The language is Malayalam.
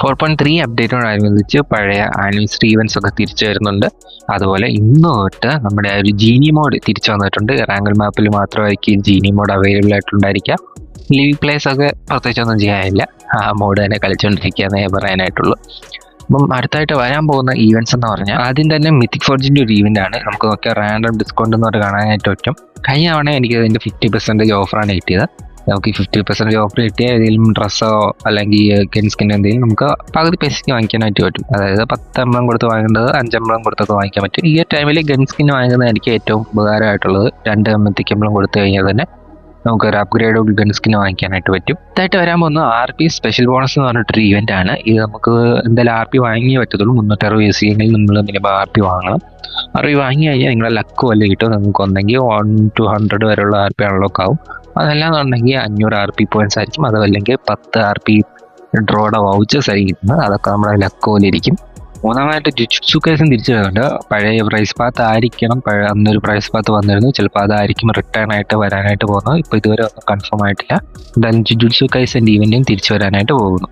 4.3 അപ്ഡേറ്റോടനുബന്ധിച്ച് പഴയ ആനിവേഴ്സറി ഈവൻസ് ഒക്കെ തിരിച്ചു വരുന്നുണ്ട്. അതുപോലെ ഇന്ന് തൊട്ട് നമ്മുടെ ഒരു ജീനി മോഡ് തിരിച്ചു വന്നിട്ടുണ്ട്. റാങ്കൽ മാപ്പിൽ മാത്രമായിരിക്കും ജീനി മോഡ് അവൈലബിൾ ആയിട്ടുണ്ടായിരിക്കുക. ലീവ് പ്ലേസ് ഒക്കെ പ്രത്യേകിച്ചൊന്നും ചെയ്യാനില്ല, ആ മോഡ് തന്നെ കളിച്ചുകൊണ്ടിരിക്കുക എന്നേ പറയാനായിട്ടുള്ളൂ. അപ്പം അടുത്തായിട്ട് വരാൻ പോകുന്ന ഈവൻറ്റ്സ് എന്ന് പറഞ്ഞാൽ ആദ്യം തന്നെ മിത്തിക് ഫോർജിൻ്റെ ഒരു ഈവൻ്റ് ആണ്. നമുക്ക് നോക്കിയാൽ റാൻഡം ഡിസ്കൗണ്ട് എന്ന് പറഞ്ഞ് കാണാനായിട്ട് പറ്റും. കഴിഞ്ഞ തവണ എനിക്ക് അതിൻ്റെ 50% ഓഫറാണ് കിട്ടിയത്. നമുക്ക് 50% ഓഫർ കിട്ടിയ ഏതെങ്കിലും ഡ്രസ്സോ അല്ലെങ്കിൽ ഗൺ സ്കിൻ എന്തെങ്കിലും നമുക്ക് പകുതി പൈസയ്ക്ക് വാങ്ങിക്കാനായിട്ട് പറ്റും. അതായത് 10 എംബ്ലം കൊടുത്ത് വാങ്ങേണ്ടത് 5 എംബ്ലം കൊടുത്തൊക്കെ വാങ്ങിക്കാൻ പറ്റും. ഈ ടൈമിൽ ഗൺ സ്കിൻ വാങ്ങുന്നത് എനിക്ക് ഏറ്റവും ഉപകാരമായിട്ടുള്ളത്. 2 മിത്തിക് എംബ്ലം കൊടുത്തു കഴിഞ്ഞാൽ തന്നെ നമുക്കൊരു അപ്ഗ്രേഡബിൾ ഗൺ സ്കിൻ വാങ്ങിക്കാനായിട്ട് പറ്റും. ഇതായിട്ട് വരാൻ പോകുന്ന RP സ്പെഷ്യൽ ബോണസ് എന്ന് പറഞ്ഞിട്ടൊരു ഇവൻ്റ് ആണ്. ഇത് നമുക്ക് എന്തായാലും RP വാങ്ങിയേ പറ്റത്തുള്ളൂ. 360 SCയെങ്കിൽ നമ്മൾ മിനിമം RP വാങ്ങണം. RP വാങ്ങി കഴിഞ്ഞാൽ നിങ്ങളുടെ ലക്ക് വല്ല കിട്ടും. നിങ്ങൾക്ക് ഒന്നെങ്കിൽ 1 to 100 വരെയുള്ള RP അൺലോക്ക് ആവും. അതല്ലാന്നുണ്ടെങ്കിൽ 500 RP പോയിന്റ്സ് ആയിരിക്കും. അതല്ലെങ്കിൽ 10 RP ഡ്രോയുടെ വൗച്ചേഴ്സ് ആയിരിക്കും കിട്ടുന്നത്. അതൊക്കെ നമ്മുടെ ലക്ക് പോലെ ഇരിക്കും. മൂന്നാമതായിട്ട് ജുജുത്സു കൈസൻ തിരിച്ചു വരുന്നുണ്ട്. പഴയ പ്രൈസ് പാത്ത് ആയിരിക്കണം, അന്നൊരു പ്രൈസ് പാത്ത് വന്നിരുന്നു. ചിലപ്പോൾ അതായിരിക്കും റിട്ടേൺ ആയിട്ട് വരാനായിട്ട് പോകുന്നത്. ഇപ്പോൾ ഇതുവരെ ഒന്നും കൺഫേം ആയിട്ടില്ല. എന്തായാലും ജുജുത്സു കൈസൻ്റെ ഈവൻ്റും തിരിച്ചു വരാനായിട്ട് പോകുന്നു.